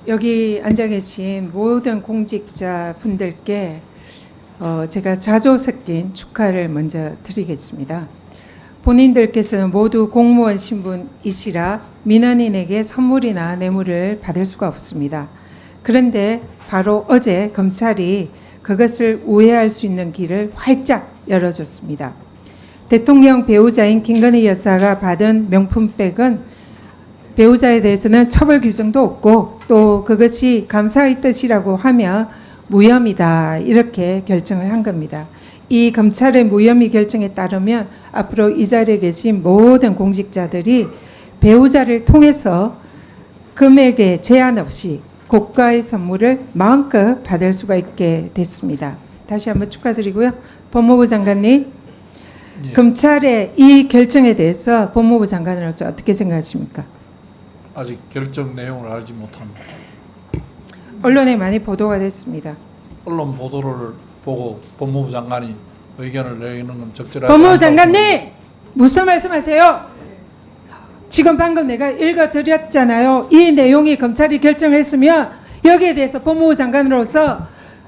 여기 앉아 계신 모든 공직자 분들께 제가 자조 섞인 축하를 먼저 드리겠습니다. 본인들께서는 모두 공무원 신분이시라 민원인에게 선물이나 뇌물을 받을 수가 없습니다. 그런데 바로 어제 검찰이 그것을 우회할 수 있는 길을 활짝 열어줬습니다. 대통령 배우자인 김건희 여사가 받은 명품백은 배우자에 대해서는 처벌 규정도 없고 또 그것이 감사의 뜻이라고 하면 무혐의다 이렇게 결정을 한 겁니다. 이 검찰의 무혐의 결정에 따르면 앞으로 이 자리에 계신 모든 공직자들이 배우자를 통해서 금액에 제한 없이 고가의 선물을 마음껏 받을 수가 있게 됐습니다. 다시 한번 축하드리고요. 법무부 장관님, 예. 검찰의 이 결정에 대해서 법무부 장관으로서 어떻게 생각하십니까? 아직 결정 내용을 알지 못합니다. 언론에 많이 보도가 됐습니다. 언론 보도를 보고 법무부 장관이 의견을 내리는 건 적절하지 법무부 않다고 장관님, 무슨 말씀하세요? 지금 방금 내가 읽어드렸잖아요. 이 내용이 검찰이 결정했으면 여기에 대해서 법무부 장관으로서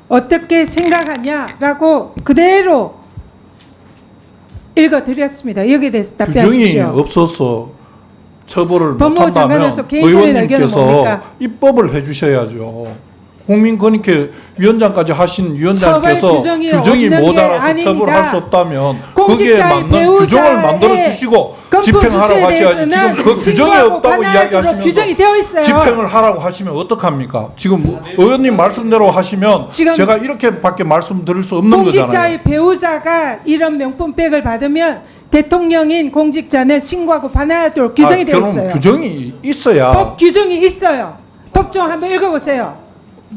어떻게 생각하냐라고 그대로 읽어드렸습니다. 여기에 대해서 규정이 답변하십시오. 없어서 처벌을 법무부 못한다면 장관으로서 개인적인 의견은 의원님께서 뭡니까? 입법을 해주셔야죠. 국민권익위원장까지 하신 위원장께서 처벌 규정이 규정이 없는 게 모자라서 아닙니다. 처벌할 수 없다면 거기에 공직자의 맞는 배우자의 규정을 만들어 주시고 집행하라고 건법 수수에 하셔야지. 지금 그 규정이 신고하고 없다고 관할하도록 이야기하시면서 규정이 되어 있어요. 집행을 하라고 하시면 어떡합니까? 지금 의원님 말씀대로 하시면 지금 제가 이렇게밖에 말씀드릴 수 없는 거잖아요. 공직자의 배우자가 이런 명품백을 받으면 대통령인 공직자는 신고하고 반환하도록 규정이 되어 그럼 있어요. 규정이 있어야 법 규정이 있어요. 법정 한번 읽어보세요.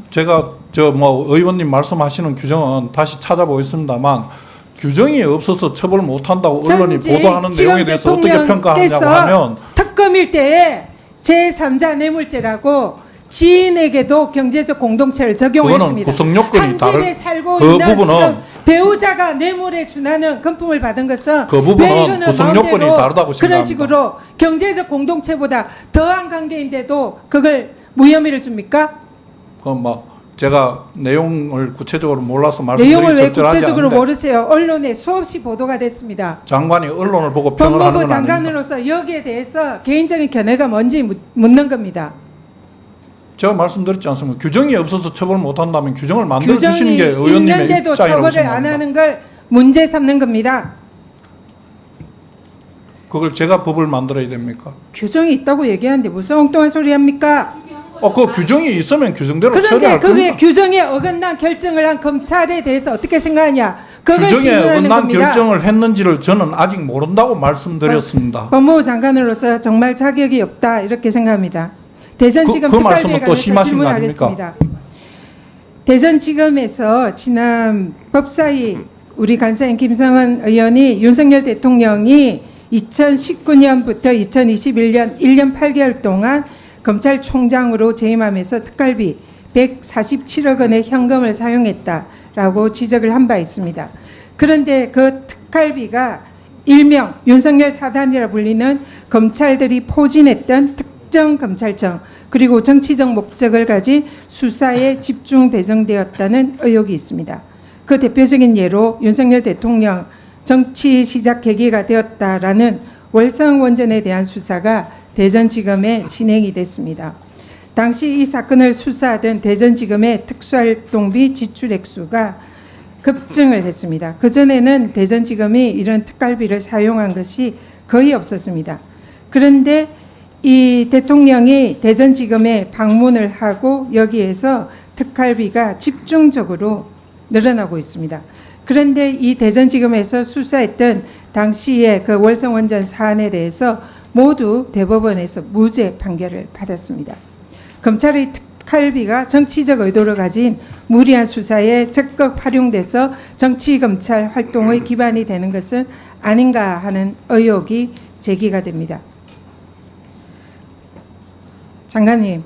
제가 의원님 말씀하시는 규정은 다시 찾아보겠습니다만 규정이 없어서 처벌 못한다고 언론이 전직 보도하는 지금 내용에 대해서 어떻게 평가하냐고 대통령께서 하면 특검일 때에 제3자 뇌물죄라고 지인에게도 경제적 공동체를 그거는 적용했습니다. 구성 요건이 한 집에 살고 그 있는 부분은 지금 배우자가 뇌물에 준하는 금품을 받은 것은 그 부분은 왜 이거는 구성 요건이 마음대로 다르다고 그런 생각합니다. 식으로 경제적 공동체보다 더한 관계인데도 그걸 무혐의를 줍니까? 제가 내용을 구체적으로 몰라서 내용을 말씀드리기 왜 적절하지 구체적으로 않은데 모르세요? 언론에 수없이 보도가 됐습니다. 장관이 언론을 보고 평을 하는 법무부 건 아닙니다. 장관으로서 여기에 대해서 개인적인 견해가 뭔지 묻는 겁니다. 제가 말씀드렸지 않습니까? 규정이 없어서 처벌 못한다면 규정을 만들어 주시는 규정이 게 의원님의 있는데도 입장이라고 처벌을 안 생각합니다. 하는 걸 문제 삼는 겁니다. 그걸 제가 법을 만들어야 됩니까? 규정이 있다고 얘기하는데 무슨 엉뚱한 소리 합니까? 그 규정이 있으면 규정대로 그런데 처리할 그게 겁니다. 규정에 어긋난 결정을 한 검찰에 대해서 어떻게 생각하냐? 그걸 규정에 질문하는 어긋난 겁니다. 결정을 했는지를 저는 아직 모른다고 말씀드렸습니다. 법무부 장관으로서 정말 자격이 없다 이렇게 생각합니다. 대전지검 그 특활비에 말씀은 또 관해서 심하신 거 아닙니까? 질문하겠습니다. 대전지검에서 지난 법사위 우리 간사인 김성은 의원이 윤석열 대통령이 2019년부터 2021년 1년 8개월 동안 검찰총장으로 재임하면서 특활비 147억 원의 현금을 사용했다라고 지적을 한 바 있습니다. 그런데 그 특활비가 일명 윤석열 사단이라 불리는 검찰들이 포진했던 특정 검찰청 그리고 정치적 목적을 가진 수사에 집중 배정되었다는 의혹이 있습니다. 그 대표적인 예로 윤석열 대통령 정치 시작 계기가 되었다라는 월성 원전에 대한 수사가 대전지검에 진행이 됐습니다. 당시 이 사건을 수사하던 대전지검의 특수활동비 지출 액수가 급증을 했습니다. 그전에는 대전지검이 이런 특활비를 사용한 것이 거의 없었습니다. 그런데 이 대통령이 대전지검에 방문을 하고 여기에서 특활비가 집중적으로 늘어나고 있습니다. 그런데 이 대전지검에서 수사했던 당시의 그 월성원전 사안에 대해서 모두 대법원에서 무죄 판결을 받았습니다. 검찰의 특활비가 정치적 의도를 가진 무리한 수사에 적극 활용돼서 정치검찰 활동의 기반이 되는 것은 아닌가 하는 의혹이 제기가 됩니다. 장관님,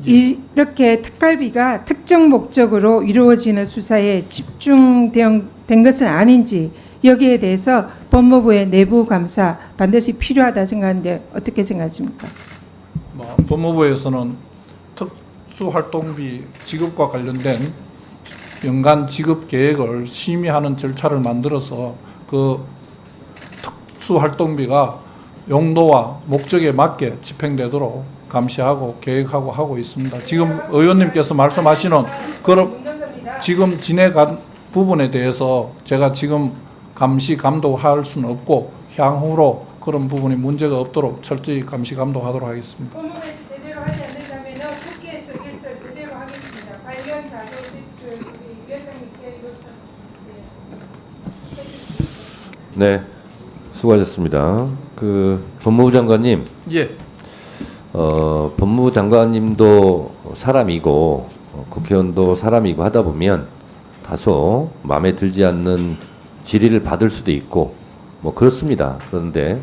이렇게 특활비가 특정 목적으로 이루어지는 수사에 집중된 것은 아닌지 여기에 대해서 법무부의 내부 감사 반드시 필요하다 생각하는데 어떻게 생각하십니까? 법무부에서는 특수활동비 지급과 관련된 연간 지급 계획을 심의하는 절차를 만들어서 그 특수활동비가 용도와 목적에 맞게 집행되도록 감시하고 계획하고 하고 있습니다. 지금 의원님께서 말씀하시는 그런 지금 진행한 부분에 대해서 제가 지금 감시 감독할 수는 없고 향후로 그런 부분이 문제가 없도록 철저히 감시 감독하도록 하겠습니다. 법무부에서 제대로 하지 않는다면 국회에서 개설 제대로 하겠습니다. 관련 자료 제출 우리 위원장님께 요청 해주시겠습니다. 네, 수고하셨습니다. 그 법무부 장관님, 예, 법무부 장관님도 사람이고 국회의원도 사람이고 하다 보면 다소 마음에 들지 않는 질의를 받을 수도 있고 뭐 그렇습니다. 그런데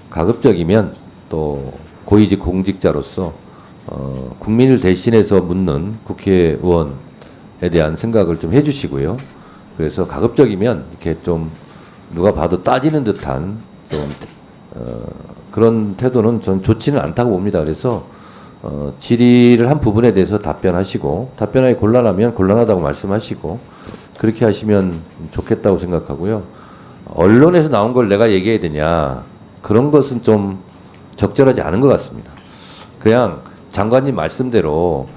가급적이면 또 고위직 공직자로서 국민을 대신해서 묻는 국회의원에 대한 생각을 좀 해주시고요. 그래서 가급적이면 이렇게 좀 누가 봐도 따지는 듯한 좀 그런 태도는 전 좋지는 않다고 봅니다. 그래서 질의를 한 부분에 대해서 답변하시고 답변하기 곤란하면 곤란하다고 말씀하시고 그렇게 하시면 좋겠다고 생각하고요. 언론에서 나온 걸 내가 얘기해야 되냐 그런 것은 좀 적절하지 않은 것 같습니다. 그냥 장관님 말씀대로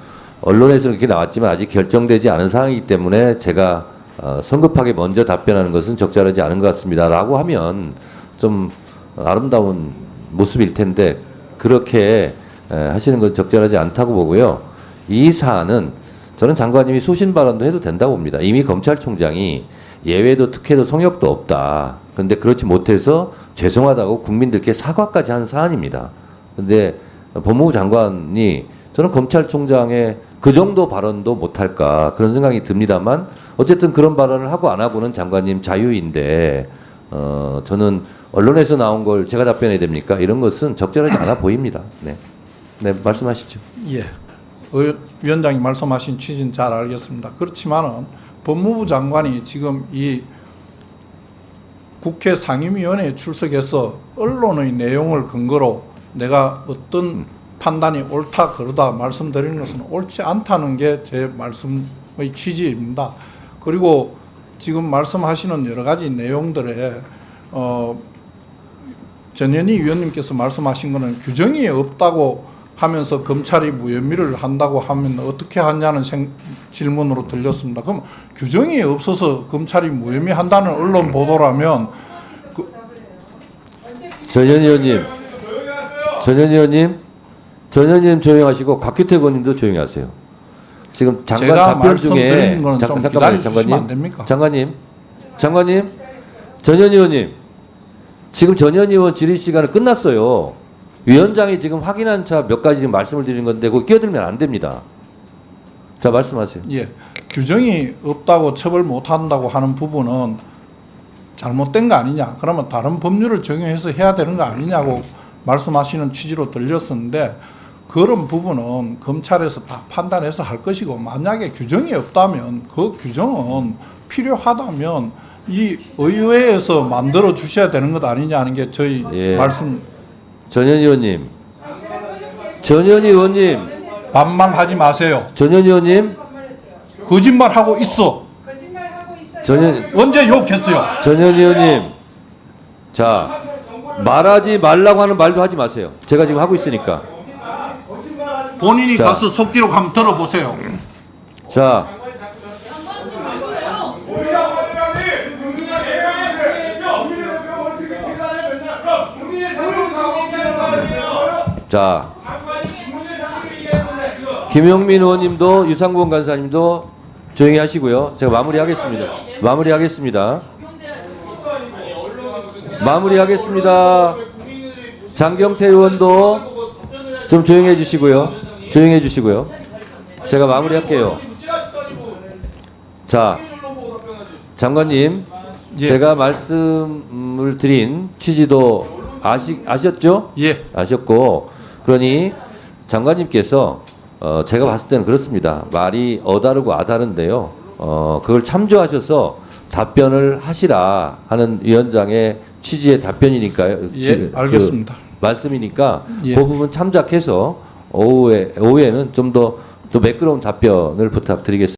언론에서 이렇게 나왔지만 아직 결정되지 않은 사항이기 때문에 제가 성급하게 먼저 답변하는 것은 적절하지 않은 것 같습니다. 라고 하면 좀 아름다운 모습일 텐데 그렇게 하시는 건 적절하지 않다고 보고요. 이 사안은 저는 장관님이 소신 발언도 해도 된다고 봅니다. 이미 검찰총장이 예외도 특혜도 성역도 없다. 그런데 그렇지 못해서 죄송하다고 국민들께 사과까지 한 사안입니다. 그런데 법무부 장관이 저는 검찰총장의 그 정도 발언도 못할까 그런 생각이 듭니다만 어쨌든 그런 발언을 하고 안 하고는 장관님 자유인데 저는 언론에서 나온 걸 제가 답변해야 됩니까? 이런 것은 적절하지 않아 보입니다. 네, 네 말씀하시죠. 예. 위원장이 말씀하신 취지는 잘 알겠습니다. 그렇지만은 법무부 장관이 지금 이 국회 상임위원회에 출석해서 언론의 내용을 근거로 내가 어떤 판단이 옳다 그러다 말씀드리는 것은 옳지 않다는 게 제 말씀의 취지입니다. 그리고 지금 말씀하시는 여러 가지 내용들에 전현희 위원님께서 말씀하신 것은 규정이 없다고 하면서 검찰이 무혐의를 한다고 하면 어떻게 하냐는 질문으로 들렸습니다. 그럼 규정이 없어서 검찰이 무혐의한다는 언론 보도라면 전현희 의원님 조용하시고 곽규택 의원님도 조용히 하세요. 지금 장관 제가 답변 중에 말씀드리는 거는 좀 기다려 주시면 안 됩니까? 장관님, 전현희 의원님, 지금 전현희 의원 질의 시간은 끝났어요. 위원장이 지금 확인한 차 몇 가지 지금 말씀을 드리는 건데 그거 끼어들면 안 됩니다. 자 말씀하세요. 예, 규정이 없다고 처벌 못한다고 하는 부분은 잘못된 거 아니냐, 그러면 다른 법률을 적용해서 해야 되는 거 아니냐고 말씀하시는 취지로 들렸었는데 그런 부분은 검찰에서 다 판단해서 할 것이고 만약에 규정이 없다면 그 규정은 필요하다면 이 의회에서 만들어 주셔야 되는 것 아니냐 하는 게 저희 말씀. 전현희 의원님 반말하지 마세요. 전현희 의원님 거짓말하고 있어. 언제 욕했어요? 전현희 의원님, 자 말하지 말라고 하는 말도 하지 마세요. 제가 지금 하고 있으니까. 본인이 가서 속기록 한번 들어보세요. 자, 자, 김용민 의원님도 유상범 간사님도 조용히 하시고요. 제가 마무리하겠습니다. 장경태 의원도 좀 조용히 해주시고요. 제가 마무리할게요. 자, 장관님, 제가 말씀을 드린 취지도 아셨죠? 예. 아셨고, 그러니 장관님께서 제가 봤을 때는 그렇습니다. 말이 어다르고 아다른데요. 그걸 참조하셔서 답변을 하시라 하는 위원장의 취지의 답변이니까요. 예, 알겠습니다. 말씀이니까 예. 그 부분 참작해서 오후에는 좀 더 또 매끄러운 답변을 부탁드리겠습니다.